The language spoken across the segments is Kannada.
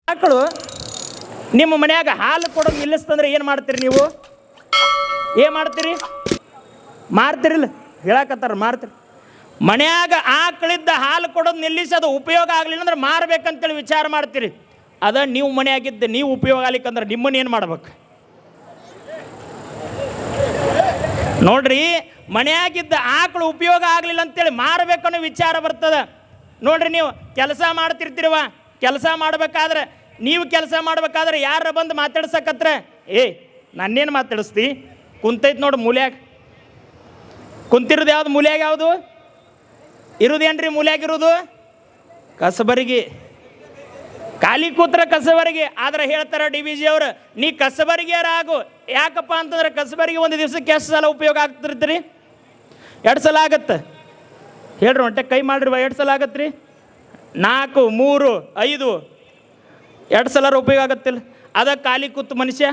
ಮಕ್ಕಳು ನಿಮ್ಮ ಮನ್ಯಾಗ ಹಾಲು ಕೊಡೋದು ನಿಲ್ಲಿಸ್ತಂದ್ರೆ ಏನು ಮಾಡ್ತೀರಿ ನೀವು? ಏನು ಮಾಡ್ತೀರಿ? ಮಾರ್ತಿರಿಲ್ಲ? ಹೇಳಕತ್ತಾರ ಮಾರ್ತೀರಿ. ಮನ್ಯಾಗ ಆಕಳಿದ್ದ ಹಾಲು ಕೊಡೋದು ನಿಲ್ಲಿಸಿ ಅದು ಉಪಯೋಗ ಆಗಲಿಲ್ಲ ಅಂದ್ರೆ ಮಾರ್ಬೇಕಂತೇಳಿ ವಿಚಾರ ಮಾಡ್ತೀರಿ. ಅದ ನೀವು ಮನೆಯಾಗಿದ್ದ ನೀವು ಉಪಯೋಗ ಆಗ್ಲಿಕ್ಕಂದ್ರೆ ನಿಮ್ಮನ್ನ ಏನು ಮಾಡ್ಬೇಕು ನೋಡ್ರಿ? ಮನೆಯಾಗಿದ್ದ ಆಕಳು ಉಪಯೋಗ ಆಗಲಿಲ್ಲ ಅಂತೇಳಿ ಮಾರಬೇಕನ್ನೋ ವಿಚಾರ ಬರ್ತದೆ ನೋಡ್ರಿ. ನೀವು ಕೆಲಸ ಮಾಡ್ತಿರ್ತೀರವ, ಕೆಲಸ ಮಾಡ್ಬೇಕಾದ್ರೆ ನೀವು ಕೆಲಸ ಮಾಡ್ಬೇಕಾದ್ರೆ ಯಾರ ಬಂದು ಮಾತಾಡ್ಸಕತ್ರ, ನನ್ನೇನು ಮಾತಾಡಿಸ್ತಿ? ಕುಂತೈತಿ ನೋಡು ಮೂಲ್ಯಾಗ. ಕುಂತಿರೋದು ಯಾವ್ದು? ಮೂಲ್ಯಾಗ ಯಾವುದು ಇರೋದೇನ್ರಿ? ಮೂಲ್ಯಾಗಿರೋದು ಕಸಬರಿಗೆ. ಖಾಲಿ ಕೂತ್ರ ಕಸಬರಿಗೆ. ಆದ್ರೆ ಹೇಳ್ತಾರೆ ಡಿ ವಿ ಜಿ ಅವರು, ನೀ ಕಸಬರಿಗೆಯರಾಗು. ಯಾಕಪ್ಪ ಅಂತಂದ್ರೆ ಕಸಬರಿಗೆ ಒಂದು ದಿವ್ಸಕ್ಕೆ ಎಷ್ಟು ಸಲ ಉಪಯೋಗ ಆಗ್ತಿರ್ತೀರಿ? 2 ಸಲ ಆಗತ್ತೆ. ಹೇಳ್ರಿ ಹೊಟ್ಟೆ ಕೈ ಮಾಡ್ರಿ. 2 ಸಲ ಆಗತ್ತೆ ರೀ? 4, 3, 5 2 ಸಲ ಉಪಯೋಗ ಆಗತ್ತಿಲ್ಲ. ಅದ ಖಾಲಿ ಕೂತು ಮನುಷ್ಯ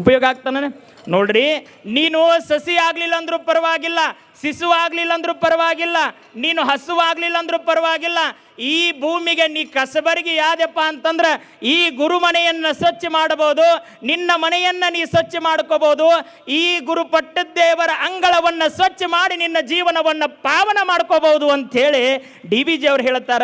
ಉಪಯೋಗ ಆಗ್ತಾನೆ ನೋಡ್ರಿ. ನೀನು ಸಸಿ ಆಗಲಿಲ್ಲ ಅಂದ್ರೂ ಪರವಾಗಿಲ್ಲ, ಶಿಶು ಆಗಲಿಲ್ಲ ಅಂದ್ರೂ ಪರವಾಗಿಲ್ಲ, ನೀನು ಹಸುವಾಗಲಿಲ್ಲ ಅಂದ್ರೂ ಪರವಾಗಿಲ್ಲ, ಈ ಭೂಮಿಗೆ ನೀ ಕಸಬರಿಗೆ ಯಾವ್ದಪ್ಪ ಅಂತಂದ್ರೆ ಈ ಗುರು ಮನೆಯನ್ನು ಸ್ವಚ್ಛ ಮಾಡಬಹುದು, ನಿನ್ನ ಮನೆಯನ್ನು ನೀ ಸ್ವಚ್ಛ ಮಾಡ್ಕೋಬಹುದು, ಈ ಗುರು ಪಟ್ಟದೇವರ ಅಂಗಳವನ್ನು ಸ್ವಚ್ಛ ಮಾಡಿ ನಿನ್ನ ಜೀವನವನ್ನು ಪಾವನ ಮಾಡ್ಕೋಬಹುದು ಅಂಥೇಳಿ ಡಿ ವಿ ಜಿ ಅವ್ರು ಹೇಳ್ತಾರ.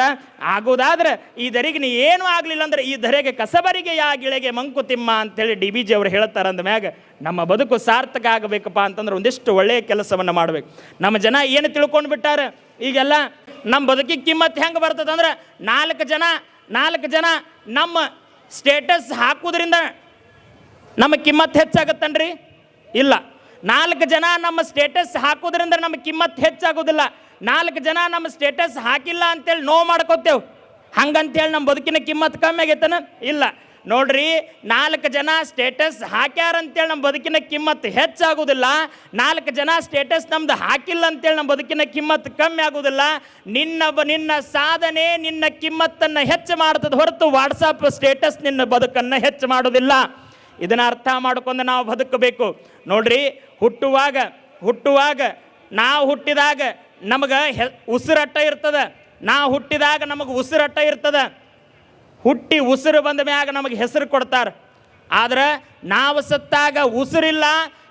ಆಗೋದಾದ್ರೆ ಈ ದರೆಗೆ ನೀ ಏನೂ ಆಗಲಿಲ್ಲ ಅಂದ್ರೆ ಈ ದರೆಗೆ ಕಸಬರಿಗೆ ಯಾ ಗಿಳೆಗೆ ಮಂಕುತಿಮ್ಮ ಅಂಥೇಳಿ ಡಿ ವಿ ಜಿ ಅವ್ರು ಹೇಳ್ತಾರ. ಅಂದಮ್ಯಾಗ ನಮ್ಮ ಬದುಕು ಸಾರ್ಥಕ ಆಗಬೇಕಪ್ಪ ಅಂತಂದ್ರೆ ಒಂದಿಷ್ಟು ಒಳ್ಳೆಯ ಕೆಲಸವನ್ನು ಮಾಡಬೇಕು. ನಮ್ಮ ಜನ ಏನು ತಿಳ್ಕೊಂಡು ಬಿಟ್ಟಾರೆ ಈಗೆಲ್ಲ, ನಮ್ಮ ಬದುಕಿಗೆ ಕಿಮ್ಮತ್ತು ಹೆಂಗೆ ಬರ್ತದೆ ಅಂದ್ರೆ 4 ಜನ ನಮ್ಮ ಸ್ಟೇಟಸ್ ಹಾಕೋದ್ರಿಂದ ನಮ್ಮ ಕಿಮ್ಮತ್ತು ಹೆಚ್ಚಾಗತ್ತನ್ರಿ? ಇಲ್ಲ. 4 ಜನ ನಮ್ಮ ಸ್ಟೇಟಸ್ ಹಾಕೋದ್ರಿಂದ ನಮ್ಮ ಕಿಮ್ಮತ್ತು ಹೆಚ್ಚಾಗೋದಿಲ್ಲ. 4 ಜನ ನಮ್ಮ ಸ್ಟೇಟಸ್ ಹಾಕಿಲ್ಲ ಅಂತೇಳಿ ನೋವು ಮಾಡ್ಕೋತೇವೆ. ಹಂಗಂತೇಳಿ ನಮ್ಮ ಬದುಕಿನ ಕಿಮ್ಮತ್ತು ಕಮ್ಮಿ ಆಗೈತನ? ಇಲ್ಲ. ನೋಡ್ರಿ, 4 ಜನ ಸ್ಟೇಟಸ್ ಹಾಕ್ಯಾರಂತೇಳಿ ನಮ್ಮ ಬದುಕಿನ ಕಿಮ್ಮತ್ತು ಹೆಚ್ಚಾಗೋದಿಲ್ಲ. 4 ಜನ ಸ್ಟೇಟಸ್ ನಮ್ದು ಹಾಕಿಲ್ಲ ಅಂತೇಳಿ ನಮ್ಮ ಬದುಕಿನ ಕಿಮ್ಮತ್ತು ಕಮ್ಮಿ ಆಗೋದಿಲ್ಲ. ನಿನ್ನ ಸಾಧನೆ ನಿನ್ನ ಕಿಮ್ಮತ್ತನ್ನು ಹೆಚ್ಚು ಮಾಡ್ತದೆ ಹೊರತು ವಾಟ್ಸಪ್ ಸ್ಟೇಟಸ್ ನಿನ್ನ ಬದುಕನ್ನು ಹೆಚ್ಚು ಮಾಡೋದಿಲ್ಲ. ಇದನ್ನು ಅರ್ಥ ಮಾಡ್ಕೊಂಡು ನಾವು ಬದುಕಬೇಕು. ನೋಡ್ರಿ, ಹುಟ್ಟುವಾಗ ನಾವು ಹುಟ್ಟಿದಾಗ ನಮಗೆ ಉಸಿರಟ್ಟ ಇರ್ತದೆ. ನಾವು ಹುಟ್ಟಿದಾಗ ನಮಗೆ ಉಸಿರಟ್ಟ ಇರ್ತದೆ. ಹುಟ್ಟಿ ಉಸಿರು ಬಂದ ಮ್ಯಾಗ ನಮಗೆ ಹೆಸರು ಕೊಡ್ತಾರೆ. ಆದ್ರೆ ನಾವು ಸತ್ತಾಗ ಉಸಿರಿಲ್ಲ,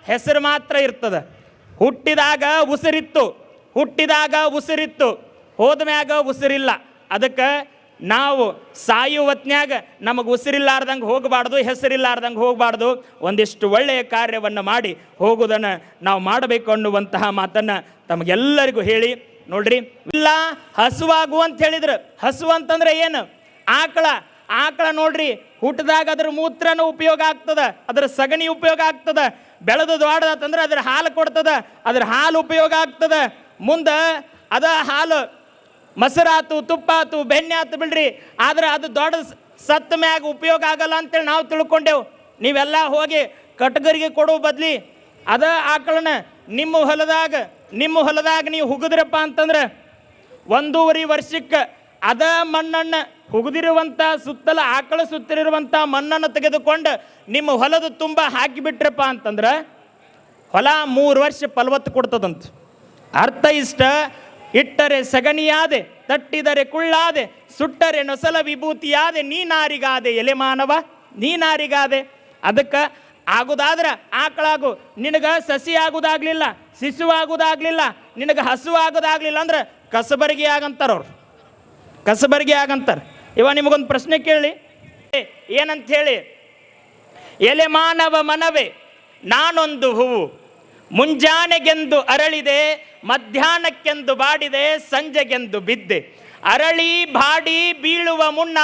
ಹೆಸರು ಮಾತ್ರ ಇರ್ತದೆ. ಹುಟ್ಟಿದಾಗ ಉಸಿರಿತ್ತು, ಹೋದ ಮ್ಯಾಗ ಉಸಿರಿಲ್ಲ. ಅದಕ್ಕೆ ನಾವು ಸಾಯು ಹೊತ್ನ್ಯಾಗ ನಮಗೆ ಉಸಿರಿಲ್ಲಾರ್ದಂಗೆ ಹೋಗಬಾರ್ದು, ಹೆಸರಿಲ್ಲಾರ್ದಂಗೆ ಹೋಗಬಾರ್ದು. ಒಂದಿಷ್ಟು ಒಳ್ಳೆಯ ಕಾರ್ಯವನ್ನು ಮಾಡಿ ಹೋಗೋದನ್ನು ನಾವು ಮಾಡಬೇಕು ಅನ್ನುವಂತಹ ಮಾತನ್ನು ತಮಗೆಲ್ಲರಿಗೂ ಹೇಳಿ ನೋಡ್ರಿ. ಇಲ್ಲ ಹಸುವಾಗು ಅಂತ ಹೇಳಿದ್ರು. ಹಸು ಅಂತಂದ್ರೆ ಏನು? ಆಕಳ ನೋಡ್ರಿ, ಹುಟ್ಟಿದಾಗ ಅದ್ರ ಮೂತ್ರನೂ ಉಪಯೋಗ ಆಗ್ತದೆ, ಅದರ ಸಗಣಿ ಉಪಯೋಗ ಆಗ್ತದೆ. ಬೆಳೆದು ದೊಡ್ಡದಂದ್ರೆ ಅದ್ರ ಹಾಲು ಕೊಡ್ತದೆ, ಅದ್ರ ಹಾಲು ಉಪಯೋಗ ಆಗ್ತದೆ. ಮುಂದೆ ಅದ ಹಾಲು ಮೊಸರಾತು, ತುಪ್ಪಾತು, ಬೆಣ್ಣೆ ಆತು ಬಿಡ್ರಿ. ಆದ್ರೆ ಅದು ದೊಡ್ಡ ಸತ್ತ ಮ್ಯಾಗ ಉಪಯೋಗ ಆಗಲ್ಲ ಅಂತೇಳಿ ನಾವು ತಿಳ್ಕೊಂಡೆವು. ನೀವೆಲ್ಲ ಹೋಗಿ ಕಟ್ಗರಿಗೆ ಕೊಡೋ ಬದ್ಲಿ ಅದ ಆಕಳನ್ನ ನಿಮ್ಮ ಹೊಲದಾಗ ನೀವು ಹುಗಿದ್ರಪ್ಪ ಅಂತಂದ್ರೆ 1.5 ವರ್ಷಕ್ಕೆ ಅದ ಮಣ್ಣನ್ನು ಹುಗಿದಿರುವಂಥ ಸುತ್ತಲ ಆಕಳ ಸುತ್ತಿರುವಂಥ ಮಣ್ಣನ್ನು ತೆಗೆದುಕೊಂಡು ನಿಮ್ಮ ಹೊಲದ ತುಂಬ ಹಾಕಿಬಿಟ್ರಪ್ಪ ಅಂತಂದ್ರೆ ಹೊಲ 3 ವರ್ಷ ಫಲವತ್ತು ಕೊಡ್ತದಂತ. ಅರ್ಥ ಇಷ್ಟ, ಇಟ್ಟರೆ ಸಗಣಿಯಾದೆ, ತಟ್ಟಿದರೆ ಕುಳ್ಳಾದೆ, ಸುಟ್ಟರೆ ನೊಸಲ ವಿಭೂತಿಯಾದೆ, ನೀನಾರಿಗಾದೆ ಎಲೆ ಮಾನವ ನೀನಾರಿಗಾದೆ. ಅದಕ್ಕೆ ಆಗೋದಾದ್ರೆ ಆಕಳಾಗು. ನಿನಗೆ ಸಸಿ ಆಗೋದಾಗ್ಲಿಲ್ಲ, ಶಿಶು ಆಗೋದಾಗ್ಲಿಲ್ಲ, ನಿನಗೆ ಹಸು ಆಗೋದಾಗ್ಲಿಲ್ಲ ಅಂದ್ರೆ ಕಸಬರಿಗೆ ಆಗಂತಾರವ್ರು, ಕಸಬರಿಗೆ ಆಗಂತಾರೆ. ನಿಮಗೊಂದು ಪ್ರಶ್ನೆ ಕೇಳಿ, ಏನಂತ ಹೇಳಿ? ಎಲೆ ಮಾನವ ಮನವೇ ನಾನೊಂದು ಹೂವು, ಮುಂಜಾನೆಗೆಂದು ಅರಳಿದೆ, ಮಧ್ಯಾಹ್ನಕ್ಕೆಂದು ಬಾಡಿದೆ, ಸಂಜೆಗೆಂದು ಬಿದ್ದೆ. ಅರಳಿ ಬಾಡಿ ಬೀಳುವ ಮುನ್ನ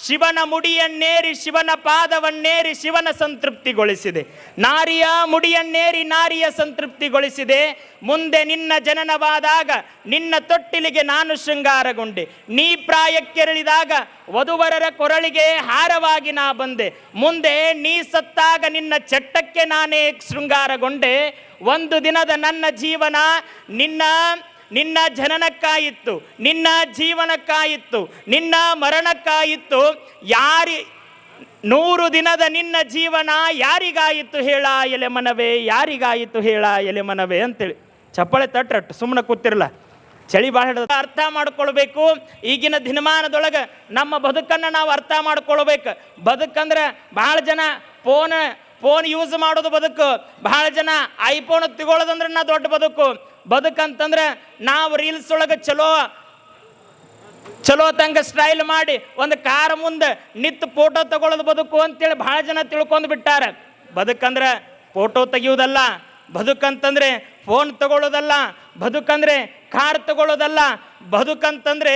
ಶಿವನ ಮುಡಿಯನ್ನೇರಿ, ಶಿವನ ಪಾದವನ್ನೇರಿ, ಶಿವನ ಸಂತೃಪ್ತಿಗೊಳಿಸಿದೆ. ನಾರಿಯ ಮುಡಿಯನ್ನೇರಿ, ನಾರಿಯ ಸಂತೃಪ್ತಿಗೊಳಿಸಿದೆ. ಮುಂದೆ ನಿನ್ನ ಜನನವಾದಾಗ ನಿನ್ನ ತೊಟ್ಟಿಲಿಗೆ ನಾನು ಶೃಂಗಾರಗೊಂಡೆ. ನೀ ಪ್ರಾಯಕ್ಕೆರಳಿದಾಗ ವಧುವರರ ಕೊರಳಿಗೆ ಹಾರವಾಗಿ ನಾ ಬಂದೆ. ಮುಂದೆ ನೀ ಸತ್ತಾಗ ನಿನ್ನ ಚಟ್ಟಕ್ಕೆ ನಾನೇ ಶೃಂಗಾರಗೊಂಡೆ. ಒಂದು ದಿನದ ನನ್ನ ಜೀವನ ನಿನ್ನ ಜನನಕ್ಕಾಯಿತು, ನಿನ್ನ ಜೀವನಕ್ಕಾಯಿತು, ನಿನ್ನ ಮರಣಕ್ಕಾಯಿತು. 100 ದಿನದ ನಿನ್ನ ಜೀವನ ಯಾರಿಗಾಯಿತು ಹೇಳ ಎಲೆ ಮನವೇ, ಯಾರಿಗಾಯಿತು ಹೇಳ ಎಲೆ ಮನವೇ ಅಂತೇಳಿ ಚಪ್ಪಾಳೆ ತಟ್ರಟ್ಟು ಸುಮ್ಮನೆ ಕೂತಿರಲ್ಲ. ಚಳಿ ಭಾಳ ಹಿಡಿದ ಅರ್ಥ ಮಾಡ್ಕೊಳ್ಬೇಕು. ಈಗಿನ ದಿನಮಾನದೊಳಗೆ ನಮ್ಮ ಬದುಕನ್ನು ನಾವು ಅರ್ಥ ಮಾಡ್ಕೊಳ್ಬೇಕು. ಬದುಕಂದ್ರೆ ಭಾಳ ಜನ ಫೋನ್ ಯೂಸ್ ಮಾಡೋದು ಬದುಕು, ಭಾಳ ಜನ ಐಫೋನ್ ತಗೊಳ್ಳೋದಂದ್ರೆ ನಾ ದೊಡ್ಡ ಬದುಕು. ಬದುಕಂತಂದ್ರೆ ನಾವು ರೀಲ್ಸ್ ಒಳಗೆ ಚಲೋ ತಂಗ ಸ್ಟೈಲ್ ಮಾಡಿ ಒಂದು ಕಾರ್ ಮುಂದೆ ನಿಂತು ಫೋಟೋ ತಗೊಳ್ಳೋದು ಬದುಕು ಅಂತೇಳಿ ಭಾಳ ಜನ ತಿಳ್ಕೊಂಡು ಬಿಟ್ಟಾರೆ. ಬದುಕಂದ್ರೆ ಫೋಟೋ ತೆಗೆಯುವುದಲ್ಲ, ಬದುಕಂತಂದ್ರೆ ಫೋನ್ ತಗೊಳ್ಳೋದಲ್ಲ, ಬದುಕಂದ್ರೆ ಕಾರ್ ತಗೊಳ್ಳೋದಲ್ಲ. ಬದುಕಂತಂದ್ರೆ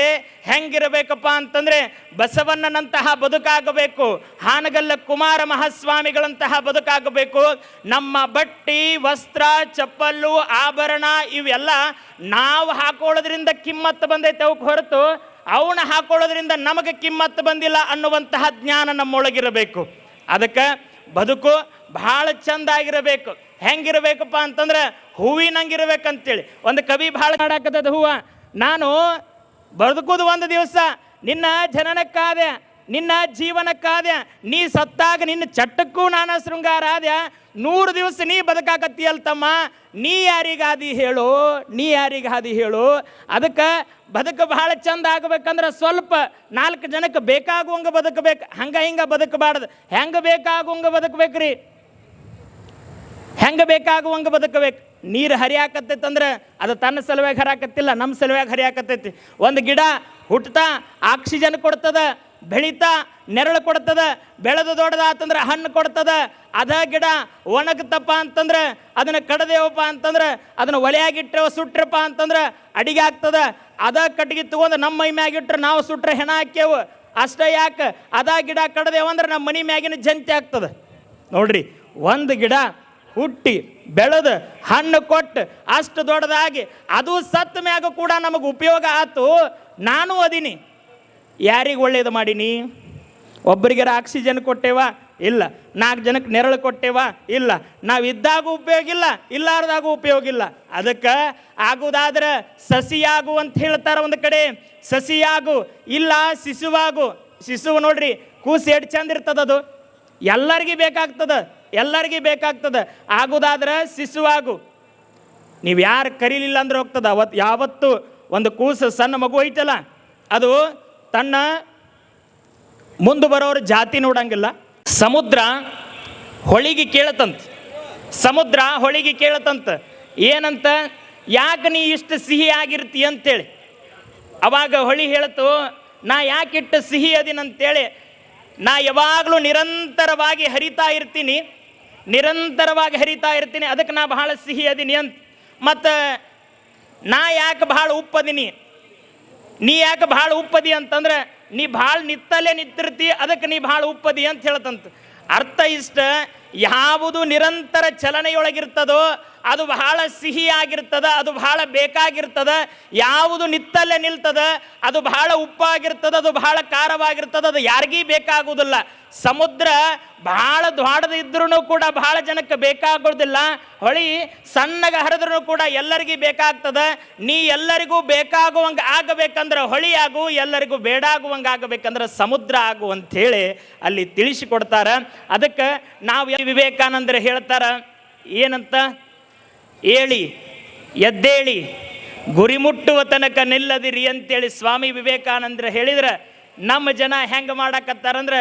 ಹೆಂಗಿರಬೇಕಪ್ಪ ಅಂತಂದ್ರೆ ಬಸವಣ್ಣನಂತಹ ಬದುಕಾಗಬೇಕು, ಹಾನಗಲ್ಲ ಕುಮಾರ ಮಹಾಸ್ವಾಮಿಗಳಂತಹ ಬದುಕಾಗಬೇಕು. ನಮ್ಮ ಬಟ್ಟಿ ವಸ್ತ್ರ ಚಪ್ಪಲ್ಲು ಆಭರಣ ಇವೆಲ್ಲ ನಾವು ಹಾಕೊಳ್ಳೋದ್ರಿಂದ ಕಿಮ್ಮತ್ತು ಬಂದೈತೆ ಅವಕ್ಕೆ ಹೊರತು ಅವನ್ನ ಹಾಕೊಳ್ಳೋದ್ರಿಂದ ನಮಗೆ ಕಿಮ್ಮತ್ತು ಬಂದಿಲ್ಲ ಅನ್ನುವಂತಹ ಜ್ಞಾನ ನಮ್ಮೊಳಗಿರಬೇಕು. ಅದಕ್ಕೆ ಬದುಕು ಭಾಳ ಚಂದ ಆಗಿರಬೇಕು. ಹೆಂಗಿರಬೇಕಪ್ಪ ಅಂತಂದ್ರೆ ಹೂವಿನಂಗಿರ್ಬೇಕಂತೇಳಿ ಒಂದು ಕವಿ ಭಾಳ ಹಾಡಾಕತ್ತದ. ಹೂವ ನಾನು ಬದುಕುದು ಒಂದು ದಿವಸ, ನಿನ್ನ ಜನನಕ್ಕಾದೆ, ನಿನ್ನ ಜೀವನಕ್ಕಾದೆ, ನೀ ಸತ್ತಾಗ ನಿನ್ನ ಚಟ್ಟಕ್ಕೂ ನಾನು ಶೃಂಗಾರ ಆದ್ಯ. 100 ದಿವಸ ನೀ ಬದುಕಾಕತ್ತೀಯಲ್ ತಮ್ಮ, ನೀ ಯಾರಿಗಾದಿ ಹೇಳು, ನೀ ಯಾರಿಗಾದಿ ಹೇಳು. ಅದಕ್ಕೆ ಬದುಕು ಭಾಳ ಚಂದ ಆಗ್ಬೇಕಂದ್ರೆ ಸ್ವಲ್ಪ 4 ಜನಕ್ಕೆ ಬೇಕಾಗುವಂಗೆ ಬದುಕಬೇಕು. ಹಿಂಗೆ ಬದುಕಬಾರ್ದು. ಹೆಂಗೆ ಬೇಕಾಗುವಂಗೆ ಬದುಕಬೇಕ್ರಿ, ಹೆಂಗೆ ಬೇಕಾಗುವಂಗೆ ಬದುಕಬೇಕು. ನೀರು ಹರಿಯಾಕತ್ತೈತಂದ್ರೆ ಅದು ತನ್ನ ಸಲುವಾಗಿ ಹರಿಯಾಕತ್ತಿಲ್ಲ, ನಮ್ಮ ಸಲುವಾಗಿ ಹರಿಯಾಕತ್ತೈತಿ. ಒಂದು ಗಿಡ ಹುಟ್ಟುತ್ತಾ ಆಕ್ಸಿಜನ್ ಕೊಡ್ತದ, ಬೆಳೀತಾ ನೆರಳು ಕೊಡ್ತದ, ಬೆಳೆದು ದೊಡ್ಡದಾತಂದ್ರೆ ಹಣ್ಣು ಕೊಡ್ತದ. ಅದ ಗಿಡ ಒಣಗುತ್ತಪ್ಪ ಅಂತಂದ್ರೆ ಅದನ್ನು ಕಡ್ದೇವಪ್ಪ ಅಂತಂದ್ರೆ ಅದನ್ನು ಒಲೆಯಾಗಿಟ್ರೆ ಸುಟ್ರಪ್ಪ ಅಂತಂದ್ರೆ ಅಡಿಗೆ ಆಗ್ತದ. ಅದ ಕಟ್ಟಿಗೆ ತಗೊಂಡು ನಮ್ಮ ಮೈ ಮ್ಯಾಗಿಟ್ರೆ ನಾವು ಸುಟ್ರೆ ಹೆಣ ಹಾಕ್ಯವು. ಅಷ್ಟೇ ಯಾಕೆ, ಅದ ಗಿಡ ಕಡ್ದೇವಂದ್ರೆ ನಮ್ಮ ಮನೆ ಮ್ಯಾಗಿನ ಜಂತಿ ಆಗ್ತದೆ. ನೋಡ್ರಿ, ಒಂದು ಗಿಡ ಹುಟ್ಟಿ ಬೆಳೆದು ಹಣ್ಣು ಕೊಟ್ಟು ಅಷ್ಟು ದೊಡ್ಡದಾಗಿ ಅದು ಸತ್ತ ಮ್ಯಾಗ ಕೂಡ ನಮಗೆ ಉಪಯೋಗ ಆಯ್ತು. ನಾನು ಅದೀನಿ, ಯಾರಿಗೆ ಒಳ್ಳೇದು ಮಾಡೀನಿ? ಒಬ್ಬರಿಗೆ ಆಕ್ಸಿಜನ್ ಕೊಟ್ಟೇವ? ಇಲ್ಲ. 4 ಜನಕ್ಕೆ ನೆರಳು ಕೊಟ್ಟೇವ? ಇಲ್ಲ. ನಾವು ಇದ್ದಾಗೂ ಉಪಯೋಗ ಇಲ್ಲ, ಇಲ್ಲಾರ್ದಾಗೂ ಉಪಯೋಗ ಇಲ್ಲ. ಅದಕ್ಕೆ ಆಗುವುದಾದ್ರೆ ಸಸಿಯಾಗು ಅಂತ ಹೇಳ್ತಾರೆ ಒಂದು ಕಡೆ, ಸಸಿಯಾಗು, ಇಲ್ಲ ಶಿಶುವಾಗು. ಶಿಶುವು ನೋಡ್ರಿ, ಕೂಸು ಎಷ್ಟು ಚಂದ ಇರ್ತದದು, ಎಲ್ಲರಿಗೂ ಬೇಕಾಗ್ತದೆ. ಆಗುವುದಾದ್ರೆ ಶಿಶುವಾಗು. ನೀವು ಯಾರು ಕರೀಲಿಲ್ಲ ಅಂದ್ರೆ ಹೋಗ್ತದ. ಯಾವತ್ತು ಒಂದು ಕೂಸು ಸಣ್ಣ ಮಗು ಐತಲ್ಲ, ಅದು ತನ್ನ ಮುಂದೆ ಬರೋರು ಜಾತಿ ನೋಡಂಗಿಲ್ಲ. ಸಮುದ್ರ ಹೊಳಿಗೆ ಕೇಳತಂತ, ಏನಂತ, ಯಾಕೆ ನೀ ಇಷ್ಟು ಸಿಹಿ ಆಗಿರ್ತಿ ಅಂತೇಳಿ. ಅವಾಗ ಹೊಳಿ ಹೇಳ್ತು, ನಾ ಯಾಕಿಟ್ಟು ಸಿಹಿ ಅದಿನಂತೇಳಿ, ನಾ ಯಾವಾಗಲೂ ನಿರಂತರವಾಗಿ ಹರಿತಾ ಇರ್ತೀನಿ, ಅದಕ್ಕೆ ನಾ ಭಾಳ ಸಿಹಿ ಅದೀನಿ ಅಂತ. ಮತ್ತು ನಾ ಯಾಕೆ ಭಾಳ ಉಪ್ಪದೀನಿ, ನೀ ಯಾಕೆ ಭಾಳ ಉಪ್ಪದಿ ಅಂತಂದ್ರೆ ನೀ ಭಾಳ ನಿತ್ತಿರ್ತಿ, ಅದಕ್ಕೆ ನೀ ಭಾಳ ಉಪ್ಪದಿ ಅಂತ ಹೇಳ್ತಂತ. ಅರ್ಥ ಇಷ್ಟ, ಯಾವುದು ನಿರಂತರ ಚಲನೆಯೊಳಗಿರ್ತದೋ ಅದು ಬಹಳ ಸಿಹಿಯಾಗಿರ್ತದ, ಅದು ಬಹಳ ಬೇಕಾಗಿರ್ತದ. ಯಾವುದು ನಿತ್ತಲ್ಲೇ ನಿಲ್ತದ ಅದು ಬಹಳ ಉಪ್ಪಾಗಿರ್ತದ, ಅದು ಬಹಳ ಖಾರವಾಗಿರ್ತದ, ಅದು ಯಾರಿಗೂ ಬೇಕಾಗುವುದಿಲ್ಲ. ಸಮುದ್ರ ಬಹಳ ದೊಡ್ಡದಿದ್ರೂ ಕೂಡ ಬಹಳ ಜನಕ್ಕೆ ಬೇಕಾಗೋದಿಲ್ಲ. ಹೊಳಿ ಸಣ್ಣಗೆ ಹರಿದ್ರೂ ಕೂಡ ಎಲ್ಲರಿಗೂ ಬೇಕಾಗ್ತದ. ನೀ ಎಲ್ಲರಿಗೂ ಬೇಕಾಗುವಂಗೆ ಆಗಬೇಕಂದ್ರೆ ಹೊಳಿ ಆಗು, ಎಲ್ಲರಿಗೂ ಬೇಡಾಗುವಂಗೆ ಆಗಬೇಕಂದ್ರೆ ಸಮುದ್ರ ಆಗು ಅಂಥೇಳಿ ಅಲ್ಲಿ ತಿಳಿಸಿಕೊಡ್ತಾರೆ. ಅದಕ್ಕೆ ನಾವು ವಿವೇಕಾನಂದರು ಹೇಳ್ತಾರೆ ಏನಂತ, ಎದ್ದೇಳಿ ಗುರಿ ಮುಟ್ಟುವ ತನಕ ನಿಲ್ಲದಿರಿ ಅಂತೇಳಿ ಸ್ವಾಮಿ ವಿವೇಕಾನಂದರು ಹೇಳಿದ್ರೆ, ನಮ್ಮ ಜನ ಹೆಂಗೆ ಮಾಡಕತ್ತಾರಂದ್ರೆ,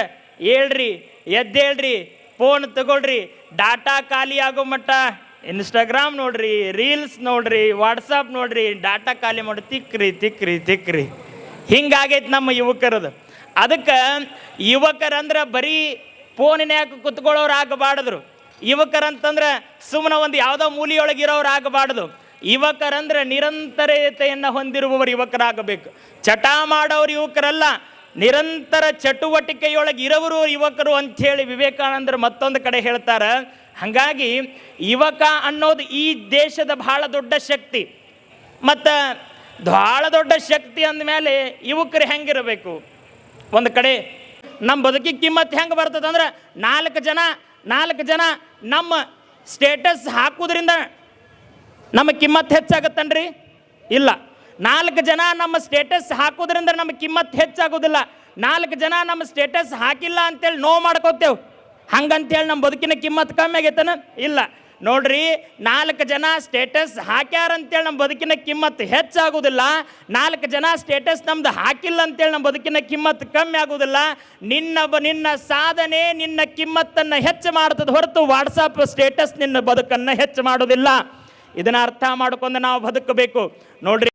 ಎದ್ದೇಳ್ರಿ, ಫೋನ್ ತಗೊಳ್ರಿ, ಡಾಟಾ ಖಾಲಿ ಆಗೋ ಮಟ್ಟ ಇನ್ಸ್ಟಾಗ್ರಾಮ್ ನೋಡ್ರಿ, ರೀಲ್ಸ್ ನೋಡ್ರಿ, ವಾಟ್ಸಪ್ ನೋಡ್ರಿ, ಡಾಟಾ ಖಾಲಿ ಮಾಡಿ ತಿಕ್ಕ್ರಿ. ಹಿಂಗಾಗೈತೆ ನಮ್ಮ ಯುವಕರದು. ಅದಕ್ಕೆ ಯುವಕರಂದ್ರೆ ಬರೀ ಫೋನಿನ್ಯಾಗ ಕುತ್ಕೊಳ್ಳೋರು ಆಗಬಾರ್ದ್ರು. ಯುವಕರಂತಂದ್ರೆ ಸುಮ್ಮನೆ ಒಂದು ಯಾವುದೋ ಮೂಲೆಯೊಳಗಿರೋರು ಆಗಬಾರ್ದು. ಯುವಕರಂದ್ರೆ ನಿರಂತರತೆಯನ್ನು ಹೊಂದಿರುವವರು ಯುವಕರಾಗಬೇಕು. ಚಟ ಮಾಡೋರು ಯುವಕರಲ್ಲ, ನಿರಂತರ ಚಟುವಟಿಕೆಯೊಳಗೆ ಇರೋರು ಯುವಕರು ಅಂಥೇಳಿ ವಿವೇಕಾನಂದರು ಮತ್ತೊಂದು ಕಡೆ ಹೇಳ್ತಾರೆ. ಹಾಗಾಗಿ ಯುವಕ ಅನ್ನೋದು ಈ ದೇಶದ ಬಹಳ ದೊಡ್ಡ ಶಕ್ತಿ. ಮತ್ತು ಬಹಳ ದೊಡ್ಡ ಶಕ್ತಿ ಅಂದಮೇಲೆ ಯುವಕರು ಹೆಂಗಿರಬೇಕು? ಒಂದು ಕಡೆ ನಮ್ಮ ಬದುಕಿಗೆ ಕಿಮ್ಮತ್ತು ಹೆಂಗೆ ಬರ್ತದೆ ಅಂದ್ರೆ, 4 ಜನ ನಮ್ಮ ಸ್ಟೇಟಸ್ ಹಾಕೋದ್ರಿಂದ ನಮ್ಮ ಕಿಮ್ಮತ್ತು ಹೆಚ್ಚಾಗತ್ತನ್ರಿ? ಇಲ್ಲ. 4 ಜನ ನಮ್ಮ ಸ್ಟೇಟಸ್ ಹಾಕೋದ್ರಿಂದ ನಮ್ಮ ಕಿಮ್ಮತ್ತು ಹೆಚ್ಚಾಗೋದಿಲ್ಲ. 4 ಜನ ನಮ್ಮ ಸ್ಟೇಟಸ್ ಹಾಕಿಲ್ಲ ಅಂತೇಳಿ ನೋವು ಮಾಡ್ಕೋತೇವೆ. ಹಂಗಂತೇಳಿ ನಮ್ಮ ಬದುಕಿನ ಕಿಮ್ಮತ್ತು ಕಮ್ಮಿ ಆಗೈತನ? ಇಲ್ಲ. ನೋಡ್ರಿ 4 ಜನ ಸ್ಟೇಟಸ್ ಹಾಕ್ಯಾರ ಅಂತೇಳಿ ನಮ್ಮ ಬದುಕಿನ ಕಿಮ್ಮತ್ತು ಹೆಚ್ಚಾಗುವುದಿಲ್ಲ, 4 ಜನ ಸ್ಟೇಟಸ್ ನಮ್ದು ಹಾಕಿಲ್ಲ ಅಂತೇಳಿ ನಮ್ಮ ಬದುಕಿನ ಕಿಮ್ಮತ್ತು ಕಮ್ಮಿ ಆಗುವುದಿಲ್ಲ. ನಿನ್ನ ಸಾಧನೆ ನಿನ್ನ ಕಿಮ್ಮತ್ತನ್ನು ಹೆಚ್ಚು ಮಾಡ್ತದೆ ಹೊರತು ವಾಟ್ಸಪ್ ಸ್ಟೇಟಸ್ ನಿನ್ನ ಬದುಕನ್ನು ಹೆಚ್ಚು ಮಾಡೋದಿಲ್ಲ. ಇದನ್ನ ಅರ್ಥ ಮಾಡ್ಕೊಂಡು ನಾವು ಬದುಕಬೇಕು ನೋಡ್ರಿ.